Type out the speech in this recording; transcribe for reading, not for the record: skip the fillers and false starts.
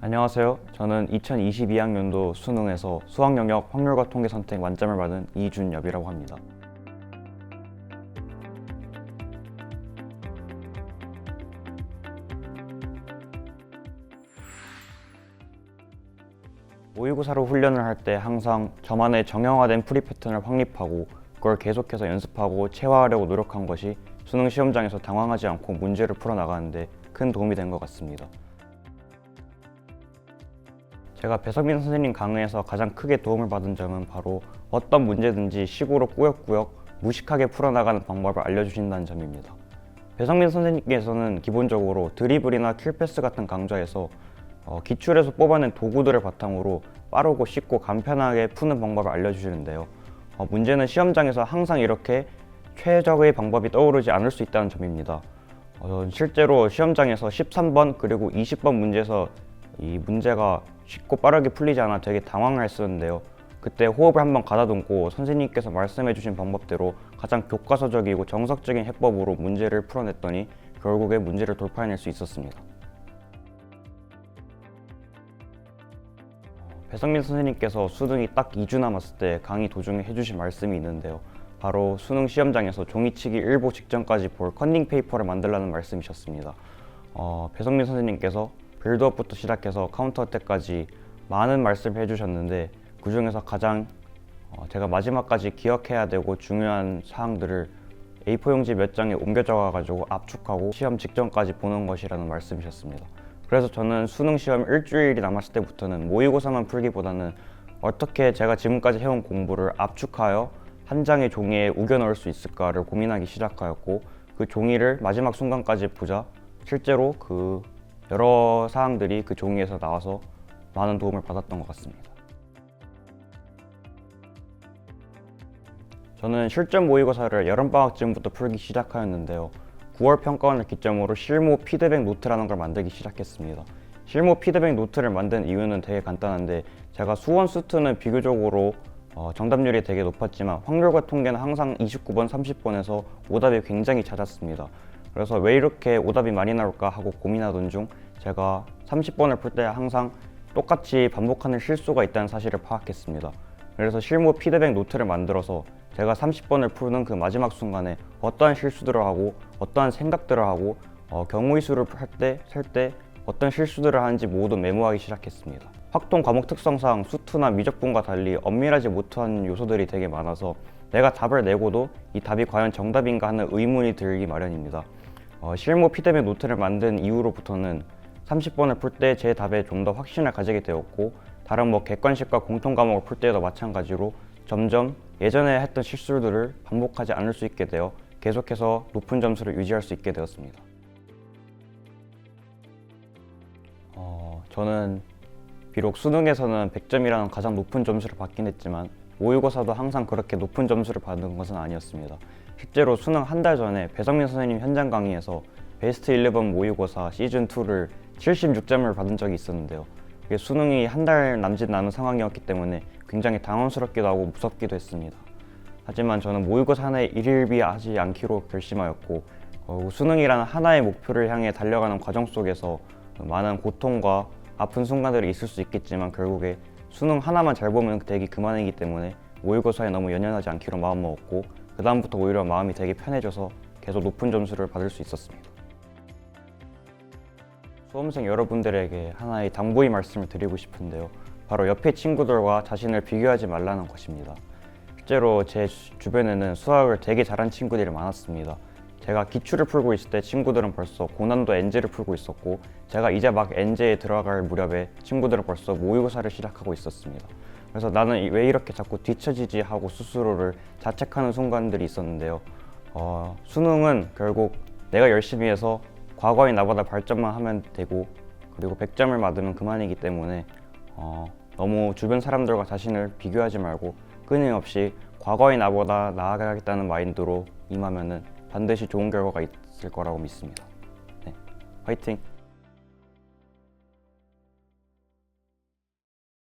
안녕하세요. 저는 2022학년도 수능에서 수학 영역 확률과 통계 선택 만점을 받은 이준엽이라고 합니다. 모의고사로 훈련을 할 때 항상 저만의 정형화된 풀이 패턴을 확립하고 그걸 계속해서 연습하고 체화하려고 노력한 것이 수능 시험장에서 당황하지 않고 문제를 풀어나가는데 큰 도움이 된 것 같습니다. 제가 배석민 선생님 강의에서 가장 크게 도움을 받은 점은 바로 어떤 문제든지 식으로 꾸역꾸역 무식하게 풀어나가는 방법을 알려주신다는 점입니다. 배석민 선생님께서는 기본적으로 드리블이나 킬패스 같은 강좌에서 기출에서 뽑아낸 도구들을 바탕으로 빠르고 쉽고 간편하게 푸는 방법을 알려주시는데요. 문제는 시험장에서 항상 이렇게 최적의 방법이 떠오르지 않을 수 있다는 점입니다. 실제로 시험장에서 13번 그리고 20번 문제에서 이 문제가 쉽고 빠르게 풀리지 않아 되게 당황을 했었는데요. 그때 호흡을 한번 가다듬고 선생님께서 말씀해 주신 방법대로 가장 교과서적이고 정석적인 해법으로 문제를 풀어냈더니 결국에 문제를 돌파해낼 수 있었습니다. 배석민 선생님께서 수능이 딱 2주 남았을 때 강의 도중에 해주신 말씀이 있는데요. 바로 수능 시험장에서 종이치기 일보 직전까지 볼 컨닝 페이퍼를 만들라는 말씀이셨습니다. 배석민 선생님께서 빌드업부터 시작해서 카운터 어택까지 많은 말씀을 해주셨는데 그 중에서 가장 제가 마지막까지 기억해야 되고 중요한 사항들을 A4 용지 몇 장에 옮겨 적어가지고 압축하고 시험 직전까지 보는 것이라는 말씀이셨습니다. 그래서 저는 수능 시험 일주일이 남았을 때부터는 모의고사만 풀기보다는 어떻게 제가 지금까지 해온 공부를 압축하여 한 장의 종이에 우겨 넣을 수 있을까를 고민하기 시작하였고, 그 종이를 마지막 순간까지 보자 실제로 그 여러 사항들이 그 종이에서 나와서 많은 도움을 받았던 것 같습니다. 저는 실전 모의고사를 여름방학쯤부터 풀기 시작하였는데요. 9월 평가원을 기점으로 실무 피드백 노트라는 걸 만들기 시작했습니다. 실무 피드백 노트를 만든 이유는 되게 간단한데, 제가 수원 수트는 비교적으로 정답률이 되게 높았지만 확률과 통계는 항상 29번, 30번에서 오답이 굉장히 잦았습니다. 그래서 왜 이렇게 오답이 많이 나올까 하고 고민하던 중 제가 30번을 풀 때 항상 똑같이 반복하는 실수가 있다는 사실을 파악했습니다. 그래서 실무 피드백 노트를 만들어서 제가 30번을 푸는 그 마지막 순간에 어떠한 실수들을 하고 어떠한 생각들을 하고 경우의 수를 셀 때 어떤 실수들을 하는지 모두 메모하기 시작했습니다. 확통 과목 특성상 수투나 미적분과 달리 엄밀하지 못한 요소들이 되게 많아서 내가 답을 내고도 이 답이 과연 정답인가 하는 의문이 들기 마련입니다. 실무 피드백 노트를 만든 이후로부터는 30번을 풀 때 제 답에 좀 더 확신을 가지게 되었고, 다른 객관식과 공통 과목을 풀 때도 마찬가지로 점점 예전에 했던 실수들을 반복하지 않을 수 있게 되어 계속해서 높은 점수를 유지할 수 있게 되었습니다. 저는 비록 수능에서는 100점이라는 가장 높은 점수를 받긴 했지만 모의고사도 항상 그렇게 높은 점수를 받은 것은 아니었습니다. 실제로 수능 한 달 전에 배석민 선생님 현장 강의에서 베스트 11 모의고사 시즌2를 76점을 받은 적이 있었는데요. 수능이 한 달 남짓 나는 상황이었기 때문에 굉장히 당황스럽기도 하고 무섭기도 했습니다. 하지만 저는 모의고사 하나에 일일비하지 않기로 결심하였고, 수능이라는 하나의 목표를 향해 달려가는 과정 속에서 많은 고통과 아픈 순간들이 있을 수 있겠지만 결국에 수능 하나만 잘 보면 되기 그만이기 때문에 모의고사에 너무 연연하지 않기로 마음먹었고, 그 다음부터 오히려 마음이 되게 편해져서 계속 높은 점수를 받을 수 있었습니다. 수험생 여러분들에게 하나의 당부의 말씀을 드리고 싶은데요. 바로 옆에 친구들과 자신을 비교하지 말라는 것입니다. 실제로 제 주변에는 수학을 되게 잘한 친구들이 많았습니다. 제가 기출을 풀고 있을 때 친구들은 벌써 고난도 N제를 풀고 있었고, 제가 이제 막 N제에 들어갈 무렵에 친구들은 벌써 모의고사를 시작하고 있었습니다. 그래서 나는 왜 이렇게 자꾸 뒤처지지 하고 스스로를 자책하는 순간들이 있었는데요. 수능은 결국 내가 열심히 해서 과거의 나보다 발전만 하면 되고, 그리고 100점을 받으면 그만이기 때문에 너무 주변 사람들과 자신을 비교하지 말고 끊임없이 과거의 나보다 나아가겠다는 마인드로 임하면은 반드시 좋은 결과가 있을 거라고 믿습니다. 네, 화이팅!